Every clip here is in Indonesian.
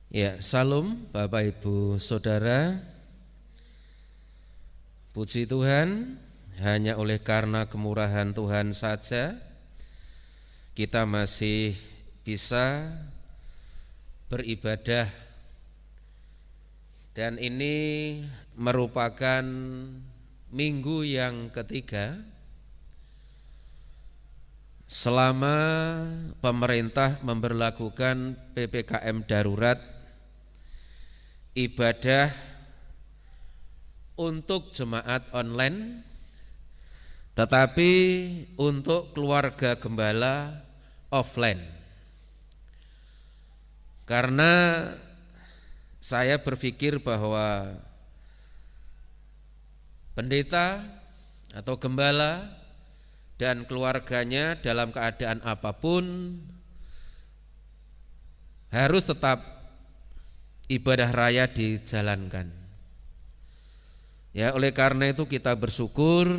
Ya, salam Bapak Ibu Saudara. Puji Tuhan, hanya oleh karena kemurahan Tuhan saja kita masih bisa beribadah. Dan ini merupakan minggu yang ketiga selama pemerintah memberlakukan PPKM darurat, ibadah untuk jemaat online, tetapi untuk keluarga gembala offline. Karena saya berpikir bahwa pendeta atau gembala dan keluarganya dalam keadaan apapun harus tetap ibadah raya dijalankan. Ya, oleh karena itu kita bersyukur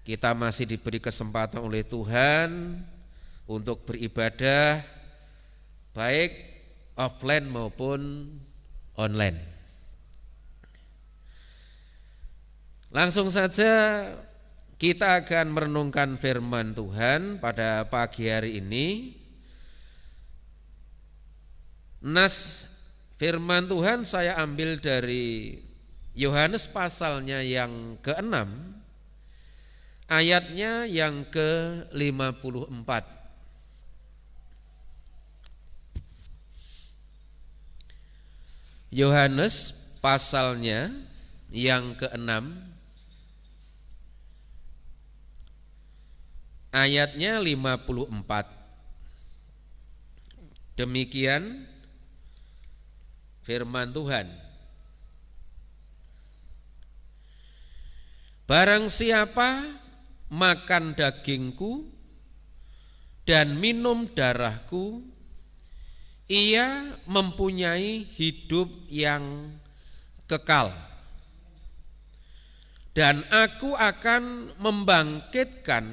kita masih diberi kesempatan oleh Tuhan untuk beribadah baik offline maupun online. Langsung saja kita akan merenungkan firman Tuhan pada pagi hari ini. Nas firman Tuhan saya ambil dari Yohanes pasalnya yang ke-6, ayatnya yang ke-54. Yohanes pasalnya yang ke-6, ayatnya 54. Demikian firman Tuhan. Barang siapa makan dagingku dan minum darahku, ia mempunyai hidup yang kekal, dan aku akan membangkitkan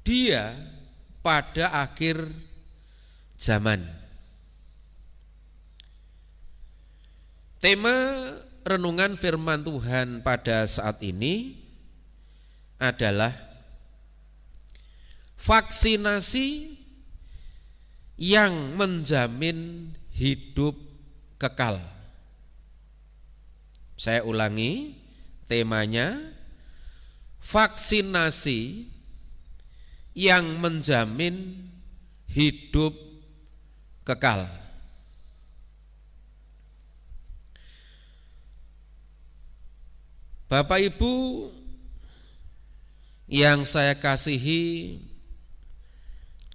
dia pada akhir zaman. Tema renungan firman Tuhan pada saat ini adalah vaksinasi yang menjamin hidup kekal. Saya ulangi temanya, vaksinasi yang menjamin hidup kekal. Bapak Ibu yang saya kasihi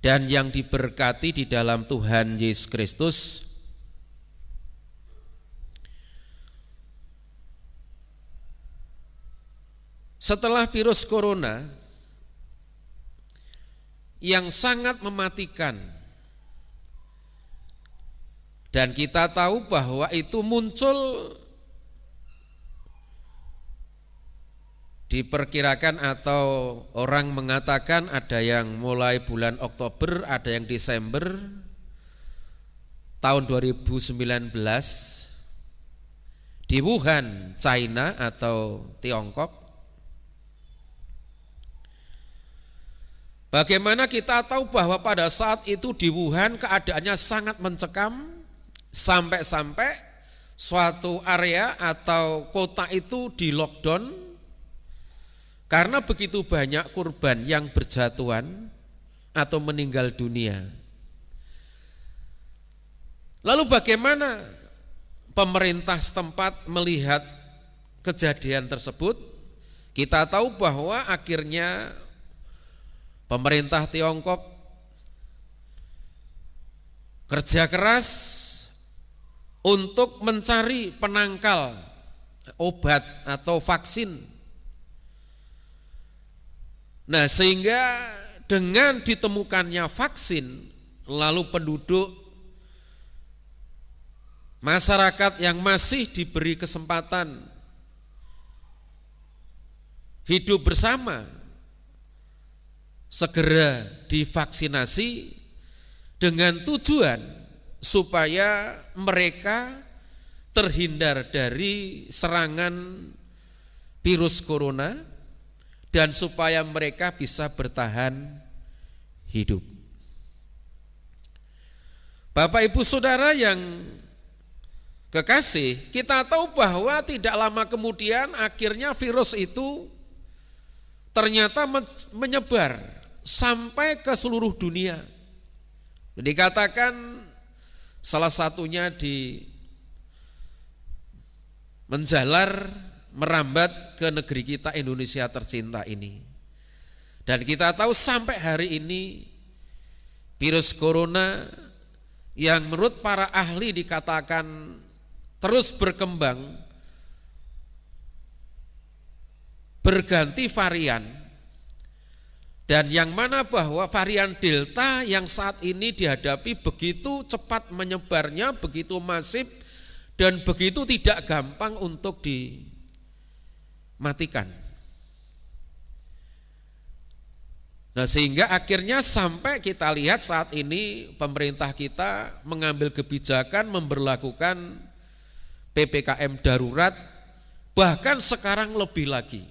dan yang diberkati di dalam Tuhan Yesus Kristus, setelah virus corona yang sangat mematikan, dan kita tahu bahwa itu muncul diperkirakan atau orang mengatakan ada yang mulai bulan Oktober, ada yang Desember tahun 2019 di Wuhan, China atau Tiongkok. Bagaimana kita tahu bahwa pada saat itu di Wuhan keadaannya sangat mencekam, sampai-sampai suatu area atau kota itu di lockdown karena begitu banyak korban yang berjatuhan atau meninggal dunia. Lalu bagaimana pemerintah setempat melihat kejadian tersebut? Kita tahu bahwa akhirnya pemerintah Tiongkok kerja keras untuk mencari penangkal obat atau vaksin. Nah, sehingga dengan ditemukannya vaksin, lalu penduduk masyarakat yang masih diberi kesempatan hidup bersama segera divaksinasi dengan tujuan supaya mereka terhindar dari serangan virus corona dan supaya mereka bisa bertahan hidup. Bapak Ibu Saudara yang kekasih, kita tahu bahwa tidak lama kemudian akhirnya virus itu ternyata menyebar sampai ke seluruh dunia. Dikatakan salah satunya di menjalar merambat ke negeri kita Indonesia tercinta ini. Dan kita tahu sampai hari ini virus corona yang menurut para ahli dikatakan terus berkembang, berganti varian, dan yang mana bahwa varian Delta yang saat ini dihadapi begitu cepat menyebarnya, begitu masif, dan begitu tidak gampang untuk dimatikan. Nah, sehingga akhirnya sampai kita lihat saat ini pemerintah kita mengambil kebijakan memberlakukan PPKM darurat, bahkan sekarang lebih lagi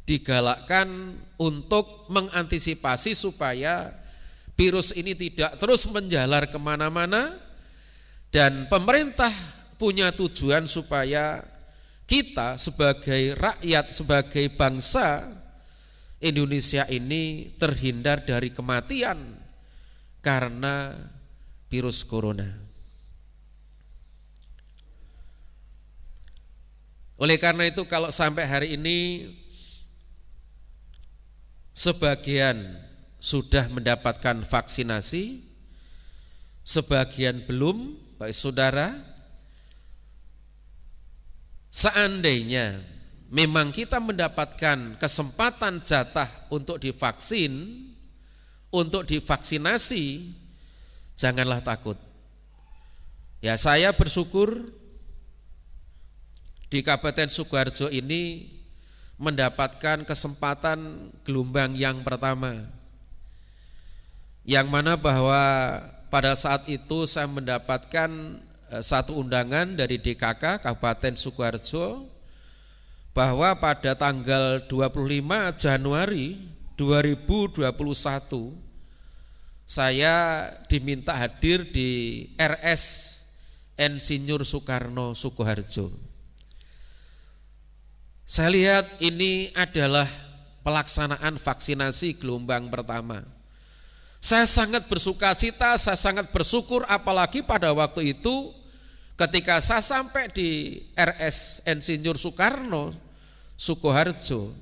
digalakkan untuk mengantisipasi supaya virus ini tidak terus menjalar kemana-mana, dan pemerintah punya tujuan supaya kita sebagai rakyat, sebagai bangsa Indonesia ini terhindar dari kematian karena virus corona. Oleh karena itu kalau sampai hari ini sebagian sudah mendapatkan vaksinasi, sebagian belum, Bapak Saudara, seandainya memang kita mendapatkan kesempatan jatah untuk divaksin, untuk divaksinasi, janganlah takut. Ya, saya bersyukur di Kabupaten Sukoharjo ini mendapatkan kesempatan gelombang yang pertama, yang mana bahwa pada saat itu saya mendapatkan satu undangan dari DKK Kabupaten Sukoharjo bahwa pada tanggal 25 Januari 2021 saya diminta hadir di RS Insinyur Soekarno Sukoharjo. Saya lihat ini adalah pelaksanaan vaksinasi gelombang pertama. Saya sangat bersukacita, saya sangat bersyukur, apalagi pada waktu itu ketika saya sampai di RS Insinyur Soekarno Sukoharjo,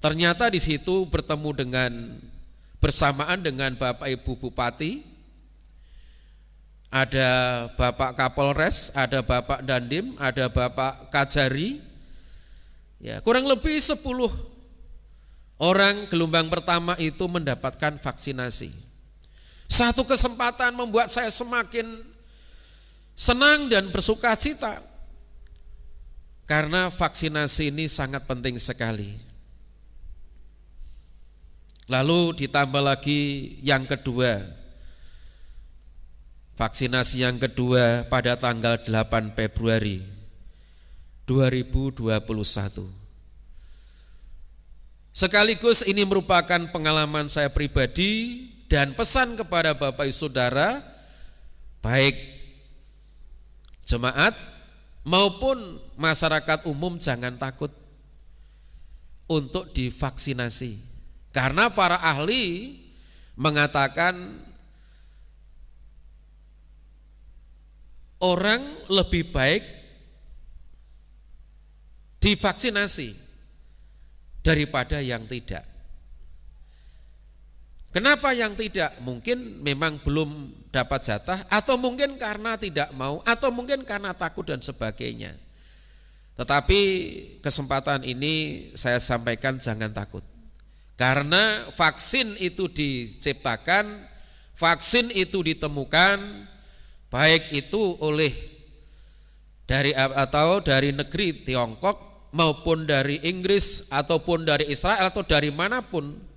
ternyata di situ bersamaan dengan Bapak Ibu Bupati, ada Bapak Kapolres, ada Bapak Dandim, ada Bapak Kajari, ya, kurang lebih 10 orang gelombang pertama itu mendapatkan vaksinasi. Satu kesempatan membuat saya semakin senang dan bersukacita karena vaksinasi ini sangat penting sekali. Lalu ditambah lagi yang kedua, vaksinasi yang kedua pada tanggal 8 Februari 2021. Sekaligus ini merupakan pengalaman saya pribadi dan pesan kepada Bapak Ibu Saudara, baik jemaat maupun masyarakat umum, jangan takut untuk divaksinasi. Karena para ahli mengatakan orang lebih baik divaksinasi daripada yang tidak. Kenapa yang tidak? Mungkin memang belum dapat jatah, atau mungkin karena tidak mau, atau mungkin karena takut dan sebagainya. Tetapi kesempatan ini saya sampaikan jangan takut. Karena vaksin itu diciptakan, vaksin itu ditemukan, baik itu dari negeri Tiongkok maupun dari Inggris ataupun dari Israel atau dari manapun.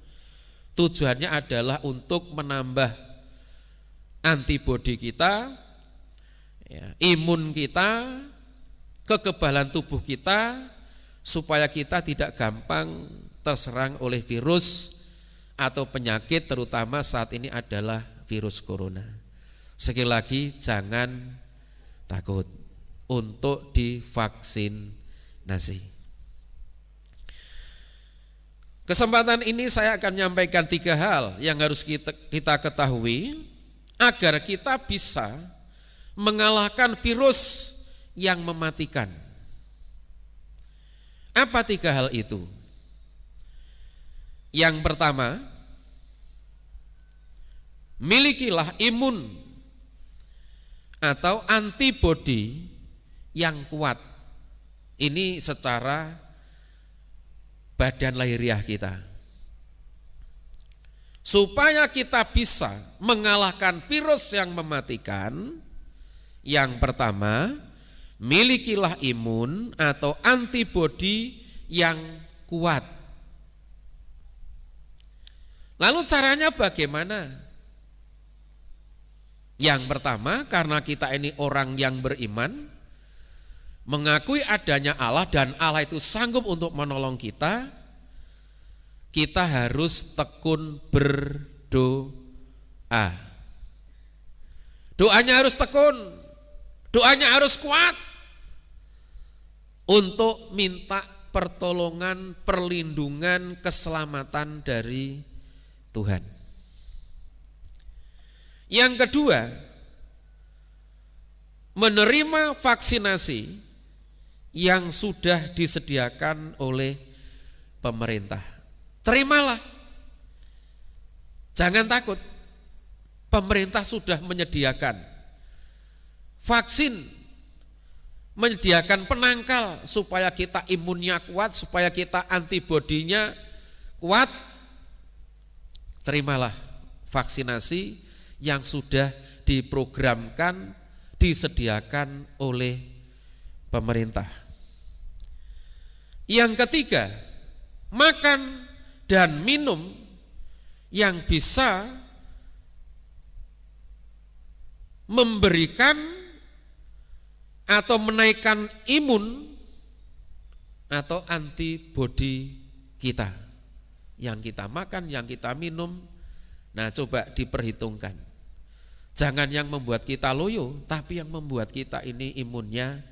Tujuannya adalah untuk menambah antibodi kita, ya, imun kita, kekebalan tubuh kita, supaya kita tidak gampang terserang oleh virus atau penyakit, terutama saat ini adalah virus corona. Sekali lagi, jangan takut untuk divaksinasi. Kesempatan ini saya akan menyampaikan 3 hal yang harus kita ketahui agar kita bisa mengalahkan virus yang mematikan. Apa 3 hal itu? Yang pertama, milikilah imun atau antibodi yang kuat. Ini secara badan lahiriah kita. Supaya kita bisa mengalahkan virus yang mematikan, yang pertama, milikilah imun atau antibodi yang kuat. Lalu caranya bagaimana? Yang pertama, karena kita ini orang yang beriman, mengakui adanya Allah dan Allah itu sanggup untuk menolong kita, kita harus tekun berdoa. Doanya harus tekun, doanya harus kuat untuk minta pertolongan, perlindungan, keselamatan dari Tuhan. Yang kedua, menerima vaksinasi yang sudah disediakan oleh pemerintah. Terimalah, jangan takut. Pemerintah sudah menyediakan vaksin, menyediakan penangkal supaya kita imunnya kuat, supaya kita antibodinya kuat. Terimalah vaksinasi yang sudah diprogramkan, disediakan oleh pemerintah. Yang ketiga, makan dan minum yang bisa memberikan atau menaikkan imun atau antibodi kita. Yang kita makan, yang kita minum, nah coba diperhitungkan. Jangan yang membuat kita loyo, tapi yang membuat kita ini imunnya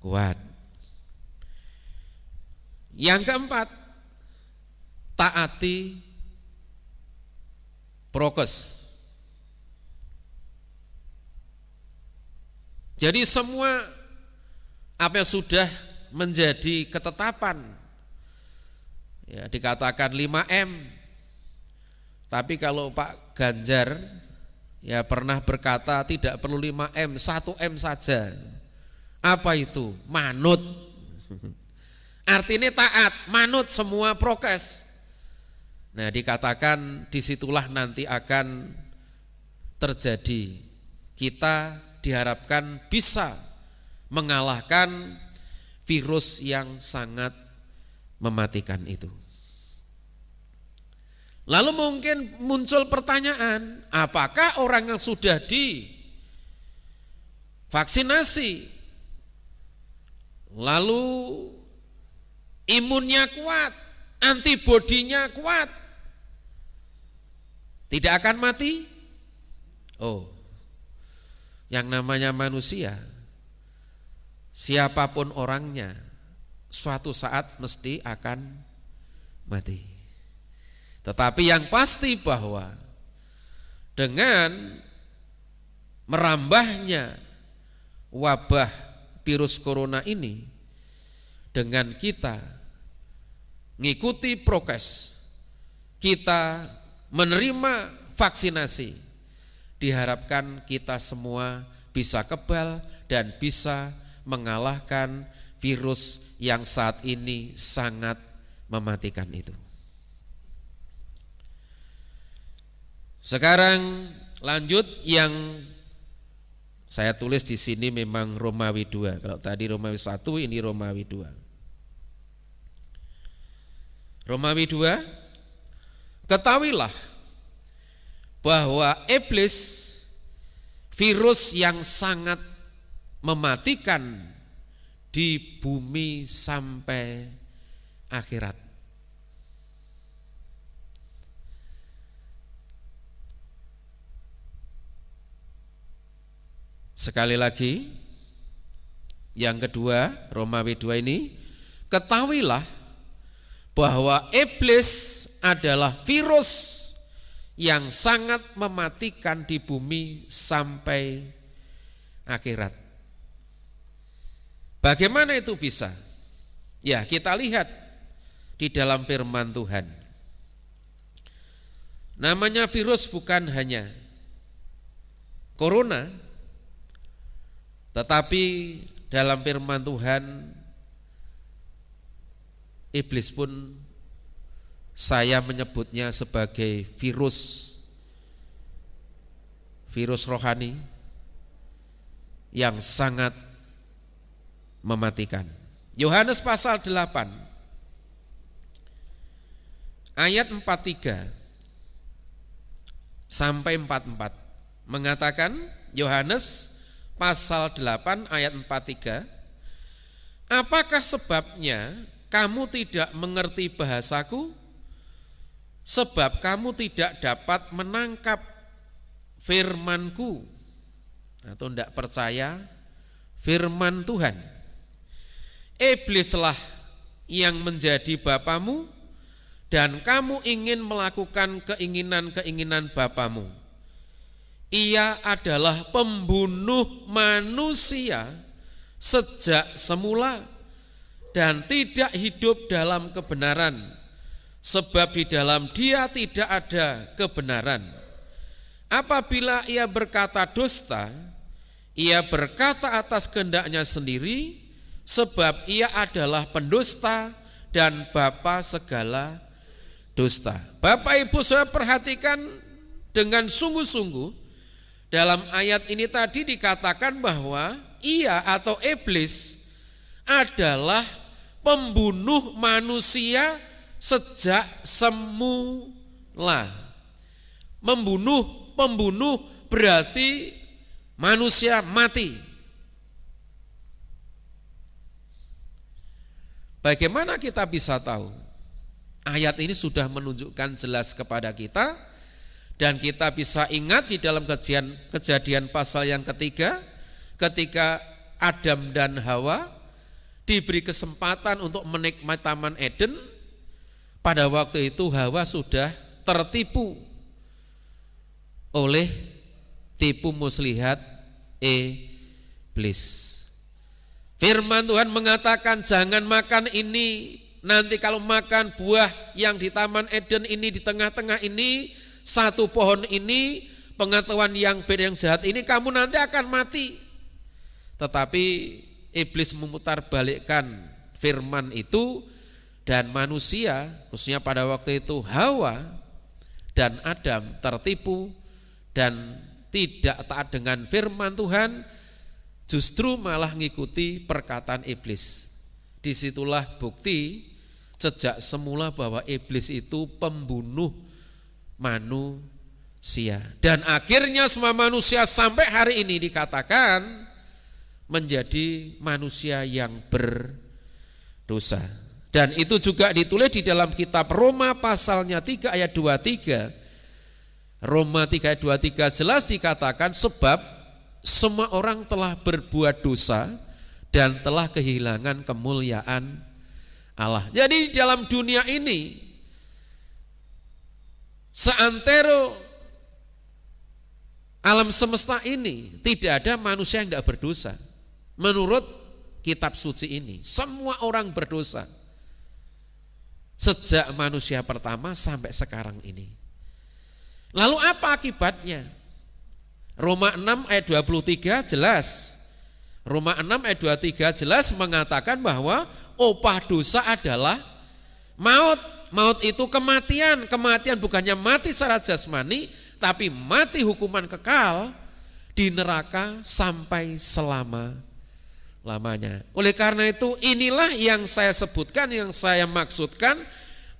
kuat. Yang keempat, taati prokes. Jadi semua apa yang sudah menjadi ketetapan, ya dikatakan 5M, tapi kalau Pak Ganjar ya pernah berkata tidak perlu 5M, 1M saja. Apa itu? Manut. Artinya taat, manut semua prokes. Nah, dikatakan disitulah nanti akan terjadi. Kita diharapkan bisa mengalahkan virus yang sangat mematikan itu. Lalu mungkin muncul pertanyaan, apakah orang yang sudah divaksinasi lalu imunnya kuat, antibodinya kuat, tidak akan mati? Oh, yang namanya manusia, siapapun orangnya, suatu saat mesti akan mati. Tetapi yang pasti bahwa dengan merambahnya wabah virus corona ini, dengan kita ngikuti prokes, kita menerima vaksinasi, diharapkan kita semua bisa kebal dan bisa mengalahkan virus yang saat ini sangat mematikan itu. Sekarang lanjut yang saya tulis di sini memang Romawi 2. Kalau tadi Romawi 1, ini Romawi 2. Romawi 2, ketahuilah bahwa iblis virus yang sangat mematikan di bumi sampai akhirat. Sekali lagi, yang kedua, Romawi 2 ini, ketahuilah bahwa iblis adalah virus yang sangat mematikan di bumi sampai akhirat. Bagaimana itu bisa? Ya, kita lihat di dalam firman Tuhan. Namanya virus bukan hanya corona, tetapi dalam firman Tuhan iblis pun saya menyebutnya sebagai virus rohani yang sangat mematikan. Yohanes pasal 8 ayat 43 sampai 44 mengatakan, Yohanes pasal 8 ayat 43, apakah sebabnya kamu tidak mengerti bahasaku? Sebab kamu tidak dapat menangkap firmanku, atau tidak percaya firman Tuhan. Iblislah yang menjadi bapamu, dan kamu ingin melakukan keinginan-keinginan bapamu. Ia adalah pembunuh manusia sejak semula dan tidak hidup dalam kebenaran, sebab di dalam dia tidak ada kebenaran. Apabila ia berkata dusta, ia berkata atas kehendaknya sendiri, sebab ia adalah pendusta dan bapa segala dusta. Bapak Ibu saudara perhatikan dengan sungguh-sungguh, dalam ayat ini tadi dikatakan bahwa ia atau iblis adalah pembunuh manusia sejak semula. Pembunuh berarti manusia mati. Bagaimana kita bisa tahu? Ayat ini sudah menunjukkan jelas kepada kita, dan kita bisa ingat di dalam kejadian pasal yang ketiga, ketika Adam dan Hawa diberi kesempatan untuk menikmati Taman Eden. Pada waktu itu Hawa sudah tertipu oleh tipu muslihat iblis. Firman Tuhan mengatakan jangan makan ini, nanti kalau makan buah yang di Taman Eden ini, di tengah-tengah ini, satu pohon ini, pengetahuan yang baik yang jahat ini, kamu nanti akan mati. Tetapi iblis memutarbalikkan firman itu, dan manusia, khususnya pada waktu itu Hawa dan Adam, tertipu dan tidak taat dengan firman Tuhan, justru malah mengikuti perkataan iblis. Disitulah bukti sejak semula bahwa iblis itu pembunuh manusia. Dan akhirnya semua manusia sampai hari ini dikatakan menjadi manusia yang berdosa. Dan itu juga ditulis di dalam kitab Roma pasalnya 3 ayat 23. Roma 3 ayat 23 jelas dikatakan, sebab semua orang telah berbuat dosa dan telah kehilangan kemuliaan Allah. Jadi di dalam dunia ini, seantero alam semesta ini, tidak ada manusia yang tidak berdosa. Menurut kitab suci ini, semua orang berdosa. Sejak manusia pertama sampai sekarang ini. Lalu apa akibatnya? Roma 6 ayat 23 jelas. Roma 6 ayat 23 jelas mengatakan bahwa upah dosa adalah maut. Maut itu kematian. Kematian bukannya mati secara jasmani, tapi mati hukuman kekal di neraka sampai selama-lamanya. Oleh karena itu inilah yang saya sebutkan, yang saya maksudkan,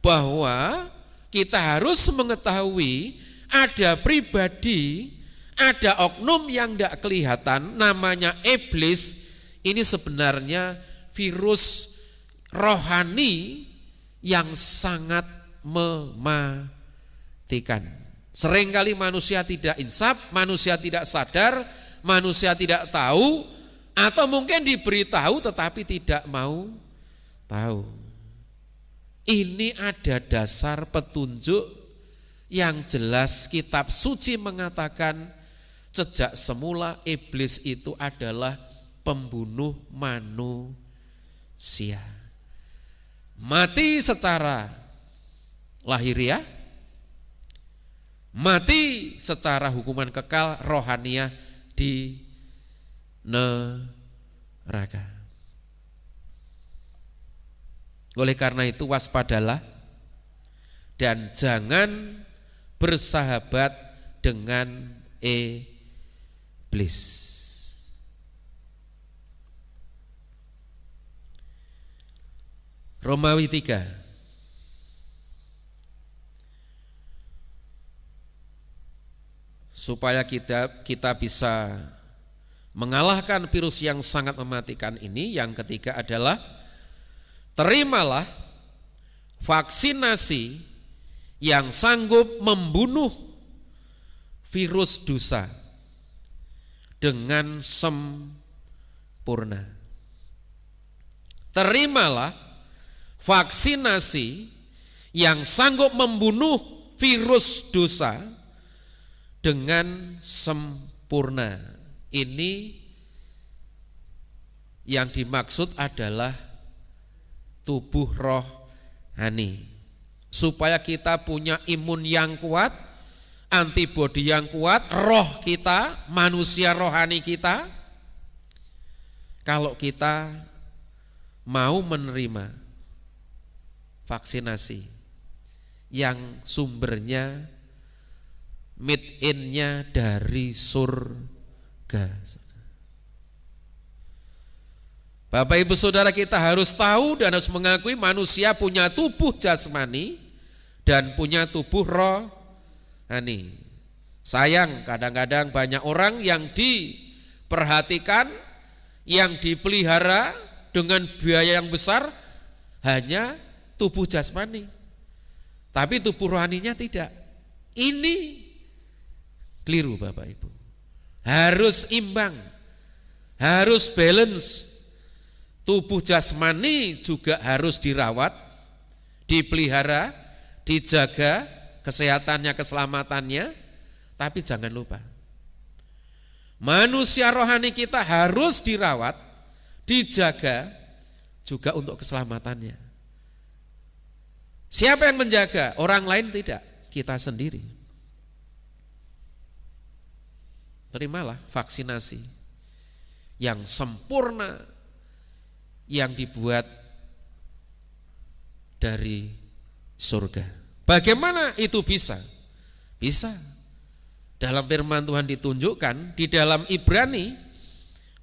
bahwa kita harus mengetahui ada pribadi, ada oknum yang tidak kelihatan namanya iblis. Ini sebenarnya virus rohani yang sangat mematikan. Seringkali manusia tidak insaf, manusia tidak sadar, manusia tidak tahu, atau mungkin diberitahu tetapi tidak mau tahu. Ini ada dasar petunjuk yang jelas. Kitab suci mengatakan sejak semula iblis itu adalah pembunuh manusia. Mati secara lahiriah, mati secara hukuman kekal rohaniah di neraka. Oleh karena itu waspadalah dan jangan bersahabat dengan iblis. Romawi 3. Supaya kita bisa mengalahkan virus yang sangat mematikan ini, yang ketiga adalah terimalah vaksinasi yang sanggup membunuh virus dosa dengan sempurna. Terimalah vaksinasi yang sanggup membunuh virus dosa dengan sempurna. Ini yang dimaksud adalah tubuh rohani. Supaya kita punya imun yang kuat, antibodi yang kuat, roh kita, manusia rohani kita. Kalau kita mau menerima vaksinasi yang sumbernya made in-nya dari surga. Bapak Ibu Saudara, kita harus tahu dan harus mengakui manusia punya tubuh jasmani dan punya tubuh rohani. Sayang kadang-kadang banyak orang yang diperhatikan, yang dipelihara dengan biaya yang besar hanya tubuh jasmani, tapi tubuh rohaninya tidak. Ini keliru Bapak Ibu. Harus imbang, harus balance. Tubuh jasmani juga harus dirawat, dipelihara, dijaga kesehatannya, keselamatannya. Tapi jangan lupa, manusia rohani kita harus dirawat, dijaga juga untuk keselamatannya. Siapa yang menjaga? Orang lain tidak, kita sendiri. Terimalah vaksinasi yang sempurna yang dibuat dari surga. Bagaimana itu bisa? Bisa. Dalam firman Tuhan ditunjukkan di dalam Ibrani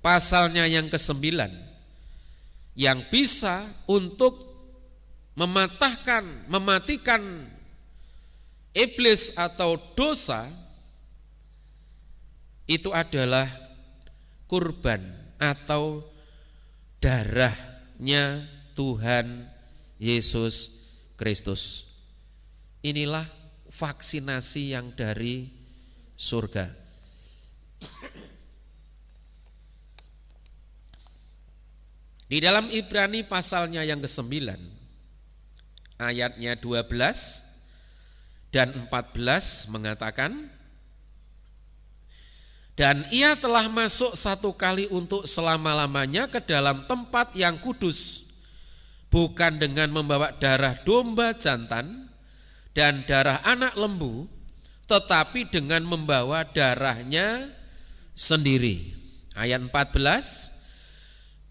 pasalnya yang ke-9 yang bisa untuk mematikan iblis atau dosa itu adalah kurban atau darahnya Tuhan Yesus Kristus. Inilah vaksinasi yang dari surga. Di dalam Ibrani pasalnya yang ke-9 ayatnya 12 dan 14 mengatakan, dan ia telah masuk satu kali untuk selama-lamanya ke dalam tempat yang kudus, bukan dengan membawa darah domba jantan dan darah anak lembu, tetapi dengan membawa darahnya sendiri. Ayat 14,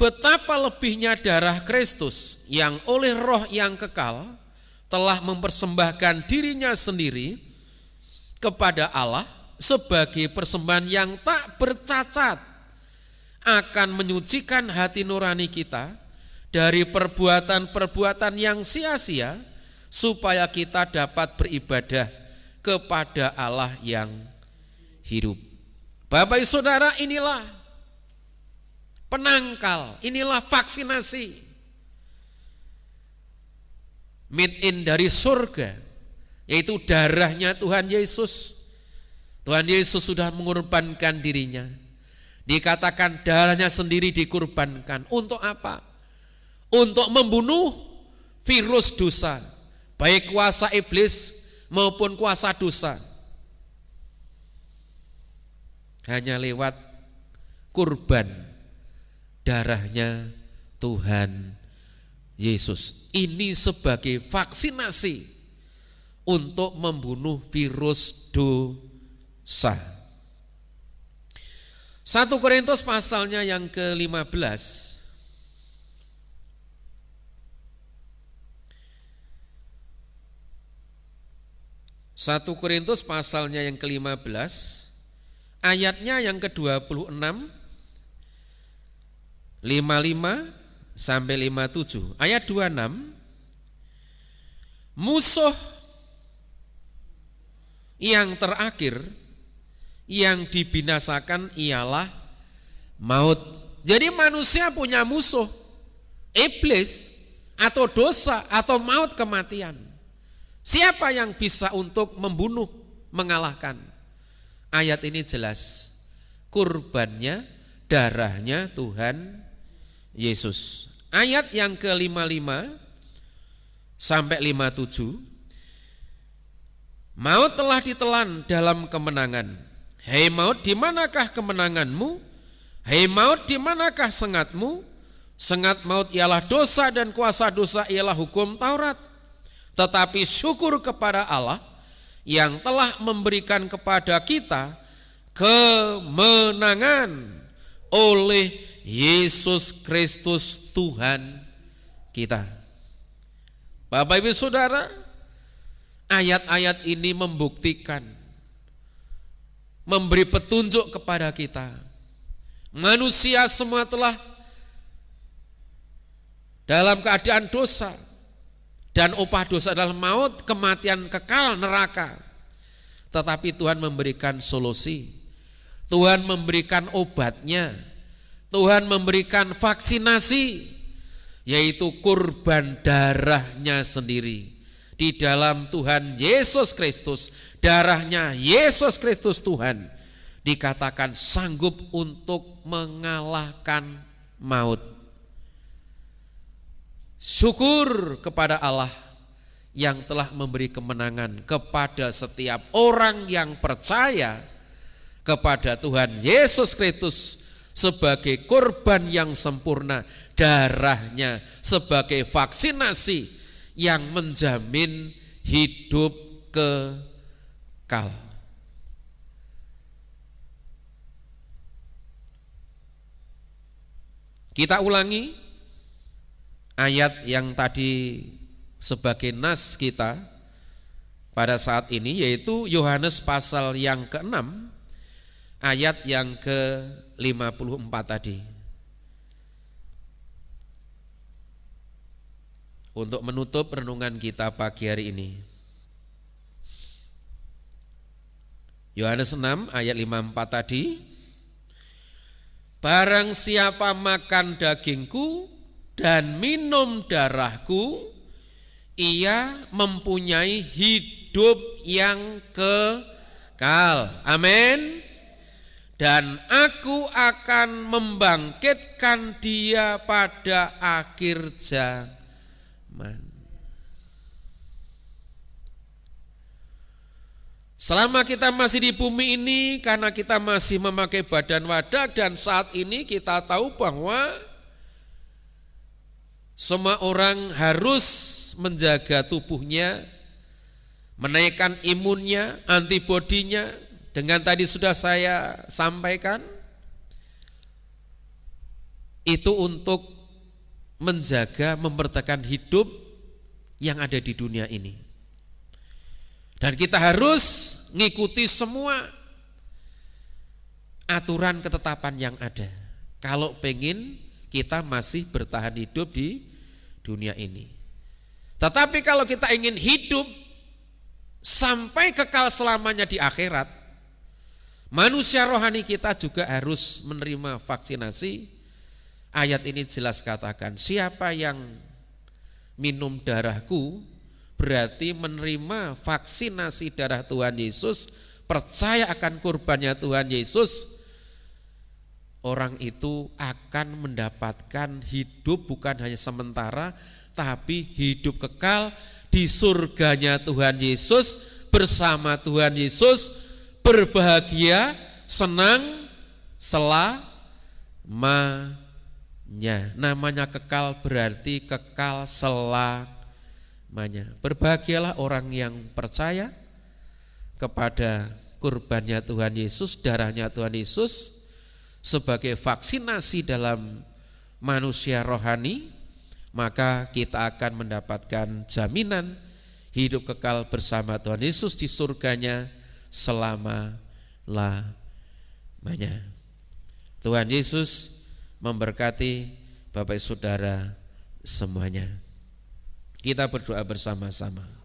betapa lebihnya darah Kristus yang oleh roh yang kekal telah mempersembahkan dirinya sendiri kepada Allah sebagai persembahan yang tak bercacat, akan menyucikan hati nurani kita dari perbuatan-perbuatan yang sia-sia, supaya kita dapat beribadah kepada Allah yang hidup. Bapak Ibu Saudara, inilah penangkal, inilah vaksinasi made in dari surga, yaitu darahnya Tuhan Yesus. Tuhan Yesus sudah mengorbankan dirinya. Dikatakan darahnya sendiri dikorbankan. Untuk apa? Untuk membunuh virus dosa, baik kuasa iblis maupun kuasa dosa. Hanya lewat kurban darahnya Tuhan Yesus. Ini sebagai vaksinasi untuk membunuh virus dosa. 1 Korintus pasalnya yang ke-15. 1 Korintus pasalnya yang ke-15, ayatnya yang ke-26, 55 sampai 57. Ayat 26, musuh yang terakhir yang dibinasakan ialah maut. Jadi manusia punya musuh, iblis atau dosa atau maut, kematian. Siapa yang bisa untuk membunuh, mengalahkan? Ayat ini jelas, kurbannya, darahnya Tuhan Yesus. Ayat yang ke-55 sampai 57, maut telah ditelan dalam kemenangan. Hei maut, di manakah kemenanganmu? Hei maut, di manakah sengatmu? Sengat maut ialah dosa dan kuasa dosa ialah hukum Taurat. Tetapi syukur kepada Allah yang telah memberikan kepada kita kemenangan oleh Yesus Kristus Tuhan kita. Bapak Ibu Saudara, ayat-ayat ini membuktikan, memberi petunjuk kepada kita. Manusia semua telah dalam keadaan dosa, dan upah dosa adalah maut, kematian kekal, neraka. Tetapi Tuhan memberikan solusi, Tuhan memberikan obatnya, Tuhan memberikan vaksinasi, yaitu kurban darahnya sendiri. Di dalam Tuhan Yesus Kristus, darahnya Yesus Kristus Tuhan, dikatakan sanggup untuk mengalahkan maut. Syukur kepada Allah yang telah memberi kemenangan kepada setiap orang yang percaya kepada Tuhan Yesus Kristus sebagai kurban yang sempurna, darahnya sebagai vaksinasi yang menjamin hidup kekal. Kita ulangi ayat yang tadi sebagai nas kita pada saat ini, yaitu Yohanes pasal yang ke-6 ayat yang ke-54 tadi. Untuk menutup renungan kita pagi hari ini, Yohanes 6 ayat 54 tadi, barang siapa makan dagingku dan minum darahku, ia mempunyai hidup yang kekal. Amin. Dan aku akan membangkitkan dia pada akhir zaman. Selama kita masih di bumi ini, karena kita masih memakai badan wadah, dan saat ini kita tahu bahwa semua orang harus menjaga tubuhnya, menaikkan imunnya, antibodinya, dengan tadi sudah saya sampaikan, itu untuk menjaga, mempertahankan hidup yang ada di dunia ini. Dan kita harus ngikuti semua aturan ketetapan yang ada, kalau pengen kita masih bertahan hidup di dunia ini. Tetapi kalau kita ingin hidup sampai kekal selamanya di akhirat, Manusia rohani kita juga harus menerima vaksinasi. Ayat ini jelas katakan, siapa yang minum darahku berarti menerima vaksinasi darah Tuhan Yesus, percaya akan kurbannya Tuhan Yesus, orang itu akan mendapatkan hidup bukan hanya sementara, tapi hidup kekal di surganya Tuhan Yesus, bersama Tuhan Yesus, berbahagia, senang, selamanya. Namanya kekal berarti kekal selamanya. Berbahagialah orang yang percaya kepada kurbannya Tuhan Yesus, darahnya Tuhan Yesus sebagai vaksinasi dalam manusia rohani, maka kita akan mendapatkan jaminan hidup kekal bersama Tuhan Yesus di surganya selama-lamanya. Tuhan Yesus memberkati Bapak Saudara semuanya. Kita berdoa bersama-sama.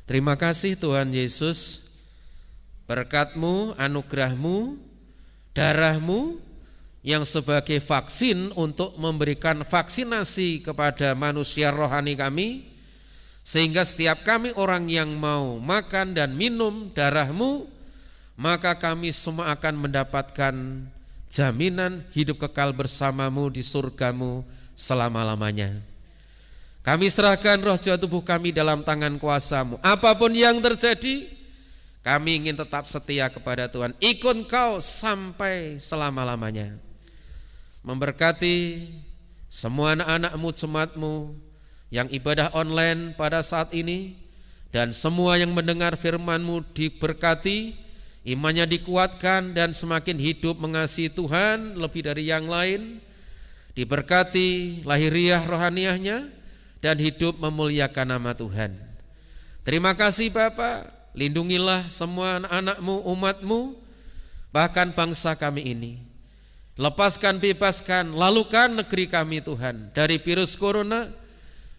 Terima kasih Tuhan Yesus, berkat-Mu, anugerah-Mu, darah-Mu yang sebagai vaksin untuk memberikan vaksinasi kepada manusia rohani kami, sehingga setiap kami orang yang mau makan dan minum darah-Mu, maka kami semua akan mendapatkan jaminan hidup kekal bersama-Mu di surga-Mu selama-lamanya. Kami serahkan roh jiwa tubuh kami dalam tangan kuasa-Mu. Apapun yang terjadi, kami ingin tetap setia kepada Tuhan, ikut Engkau sampai selama-lamanya. Memberkati semua anak-anak-Mu, jemaat-Mu yang ibadah online pada saat ini, dan semua yang mendengar firman-Mu diberkati, imannya dikuatkan dan semakin hidup mengasihi Tuhan lebih dari yang lain, diberkati lahiriah rohaniahnya dan hidup memuliakan nama Tuhan. Terima kasih Bapa, lindungilah semua anak-anak-Mu, umat-Mu, bahkan bangsa kami ini. Lepaskan, bebaskan, lalukan negeri kami Tuhan dari virus corona,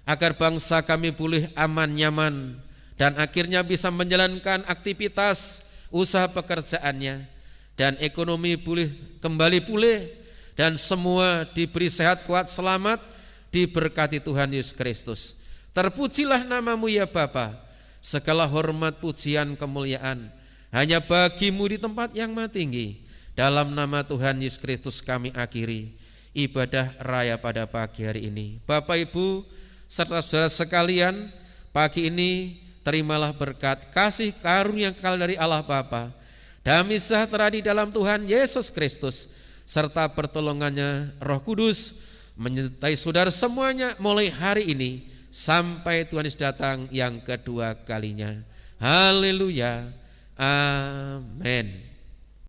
agar bangsa kami pulih aman, nyaman, dan akhirnya bisa menjalankan aktivitas usaha pekerjaannya, dan ekonomi kembali pulih, dan semua diberi sehat, kuat, selamat, diberkati Tuhan Yesus Kristus. Terpujilah nama-Mu ya Bapa, segala hormat, pujian, kemuliaan hanya bagi-Mu di tempat yang maha tinggi. Dalam nama Tuhan Yesus Kristus kami akhiri ibadah raya pada pagi hari ini. Bapak Ibu serta saudara sekalian, pagi ini terimalah berkat kasih karunia kekal dari Allah Bapa, damai sejahtera di dalam Tuhan Yesus Kristus, serta pertolongannya Roh Kudus menyertai saudara semuanya mulai hari ini sampai Tuhan Yesus datang yang kedua kalinya. Haleluya, amin.